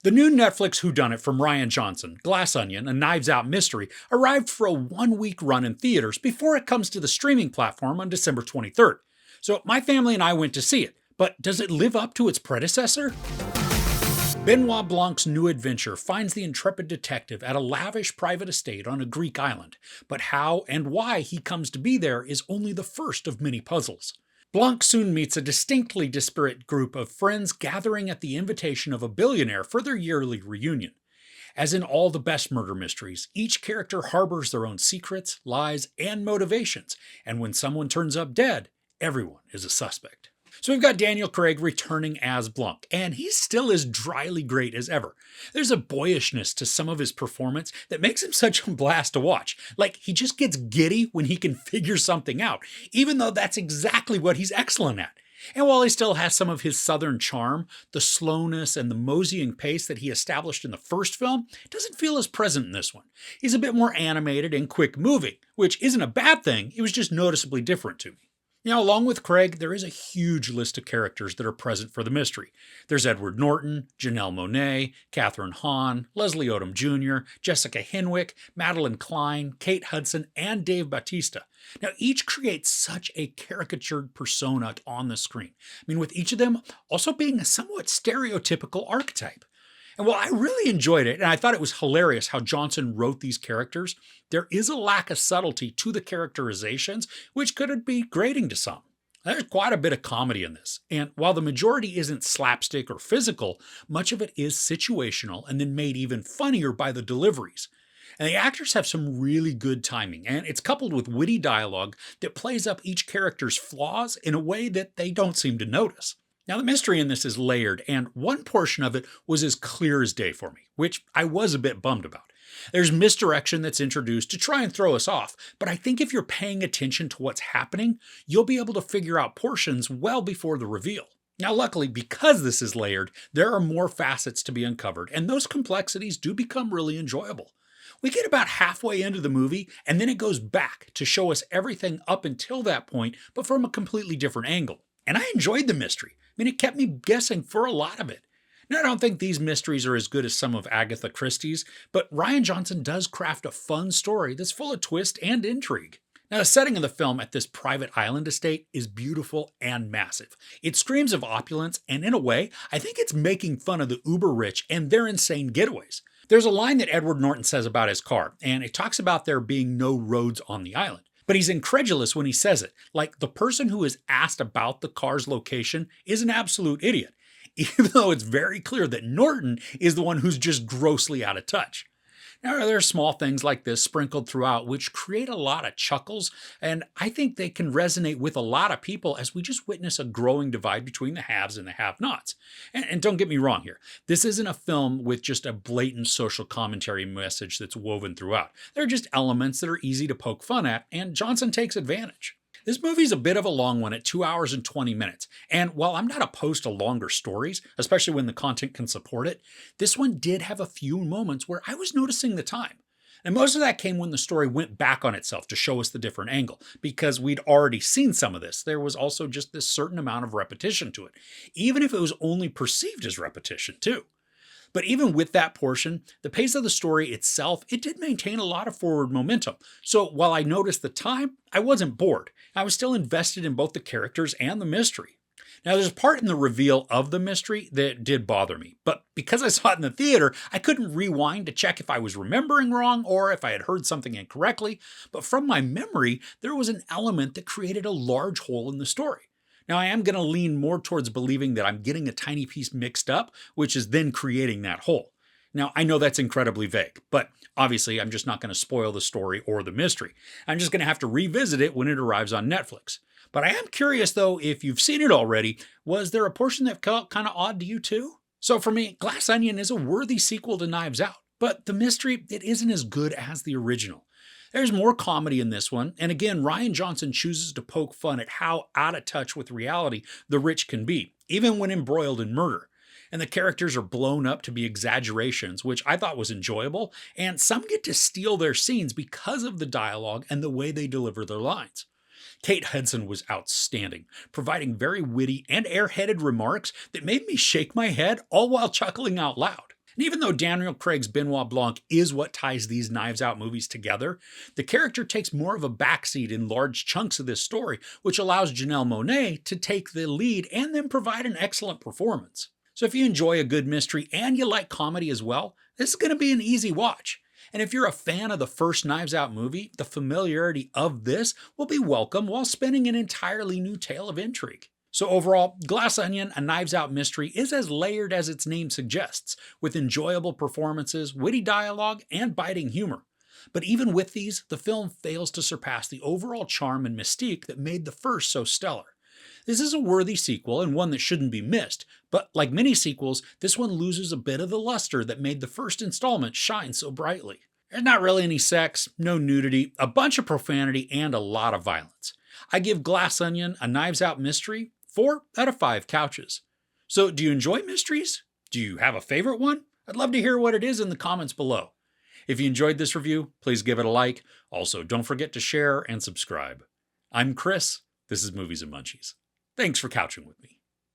The new Netflix whodunit from Rian Johnson, Glass Onion, a Knives Out mystery, arrived for a 1-week run in theaters before it comes to the streaming platform on December 23rd. So my family and I went to see it, but does it live up to its predecessor? Benoit Blanc's new adventure finds the intrepid detective at a lavish private estate on a Greek island, but how and why he comes to be there is only the first of many puzzles. Blanc soon meets a distinctly disparate group of friends gathering at the invitation of a billionaire for their yearly reunion. As in all the best murder mysteries, each character harbors their own secrets, lies, and motivations, and when someone turns up dead, everyone is a suspect. So we've got Daniel Craig returning as Blanc, and he's still as dryly great as ever. There's a boyishness to some of his performance that makes him such a blast to watch. Like, he just gets giddy when he can figure something out, even though that's exactly what he's excellent at. And while he still has some of his southern charm, the slowness and the moseying pace that he established in the first film doesn't feel as present in this one. He's a bit more animated and quick-moving, which isn't a bad thing, it was just noticeably different to me. Now, along with Craig, there is a huge list of characters that are present for the mystery. There's Edward Norton, Janelle Monáe, Kathryn Hahn, Leslie Odom Jr., Jessica Henwick, Madelyn Cline, Kate Hudson, and Dave Bautista. Now, each creates such a caricatured persona on the screen. I mean, with each of them also being a somewhat stereotypical archetype. And while I really enjoyed it, and I thought it was hilarious how Johnson wrote these characters, there is a lack of subtlety to the characterizations, which could be grating to some. There's quite a bit of comedy in this, and while the majority isn't slapstick or physical, much of it is situational and then made even funnier by the deliveries. And the actors have some really good timing, and it's coupled with witty dialogue that plays up each character's flaws in a way that they don't seem to notice. Now, the mystery in this is layered, and one portion of it was as clear as day for me, which I was a bit bummed about. There's misdirection that's introduced to try and throw us off, but I think if you're paying attention to what's happening, you'll be able to figure out portions well before the reveal. Now, luckily, because this is layered, there are more facets to be uncovered, and those complexities do become really enjoyable. We get about halfway into the movie, and then it goes back to show us everything up until that point, but from a completely different angle. And I enjoyed the mystery. I mean, it kept me guessing for a lot of it. Now, I don't think these mysteries are as good as some of Agatha Christie's, but Rian Johnson does craft a fun story that's full of twist and intrigue. Now, the setting of the film at this private island estate is beautiful and massive. It screams of opulence, and in a way, I think it's making fun of the uber-rich and their insane getaways. There's a line that Edward Norton says about his car, and it talks about there being no roads on the island. But he's incredulous when he says it, like the person who is asked about the car's location is an absolute idiot, even though it's very clear that Norton is the one who's just grossly out of touch. Now, there are small things like this sprinkled throughout which create a lot of chuckles, and I think they can resonate with a lot of people as we just witness a growing divide between the haves and the have-nots. And don't get me wrong here, this isn't a film with just a blatant social commentary message that's woven throughout. There are just elements that are easy to poke fun at, and Johnson takes advantage. This movie's a bit of a long one at 2 hours and 20 minutes, and while I'm not opposed to longer stories, especially when the content can support it, this one did have a few moments where I was noticing the time. And most of that came when the story went back on itself to show us the different angle, because we'd already seen some of this. There was also just this certain amount of repetition to it, even if it was only perceived as repetition too. But even with that portion, the pace of the story itself, it did maintain a lot of forward momentum. So while I noticed the time, I wasn't bored. I was still invested in both the characters and the mystery. Now, there's a part in the reveal of the mystery that did bother me, but because I saw it in the theater, I couldn't rewind to check if I was remembering wrong or if I had heard something incorrectly. But from my memory, there was an element that created a large hole in the story. Now, I am going to lean more towards believing that I'm getting a tiny piece mixed up, which is then creating that hole. Now, I know that's incredibly vague, but obviously I'm just not going to spoil the story or the mystery. I'm just going to have to revisit it when it arrives on Netflix. But I am curious, though, if you've seen it already, was there a portion that felt kind of odd to you too? So for me, Glass Onion is a worthy sequel to Knives Out, but the mystery, it isn't as good as the original. There's more comedy in this one, and again, Rian Johnson chooses to poke fun at how out of touch with reality the rich can be, even when embroiled in murder. And the characters are blown up to be exaggerations, which I thought was enjoyable, and some get to steal their scenes because of the dialogue and the way they deliver their lines. Kate Hudson was outstanding, providing very witty and airheaded remarks that made me shake my head all while chuckling out loud. And even though Daniel Craig's Benoit Blanc is what ties these Knives Out movies together, the character takes more of a backseat in large chunks of this story, which allows Janelle Monáe to take the lead and then provide an excellent performance. So if you enjoy a good mystery and you like comedy as well, this is going to be an easy watch. And if you're a fan of the first Knives Out movie, the familiarity of this will be welcome while spinning an entirely new tale of intrigue. So overall, Glass Onion, a Knives Out mystery, is as layered as its name suggests, with enjoyable performances, witty dialogue, and biting humor. But even with these, the film fails to surpass the overall charm and mystique that made the first so stellar. This is a worthy sequel and one that shouldn't be missed, but like many sequels, this one loses a bit of the luster that made the first installment shine so brightly. There's not really any sex, no nudity, a bunch of profanity, and a lot of violence. I give Glass Onion, a Knives Out mystery, 4 out of 5 couches. So do you enjoy mysteries? Do you have a favorite one? I'd love to hear what it is in the comments below. If you enjoyed this review, please give it a like. Also, don't forget to share and subscribe. I'm Chris. This is Movies and Munchies. Thanks for couching with me.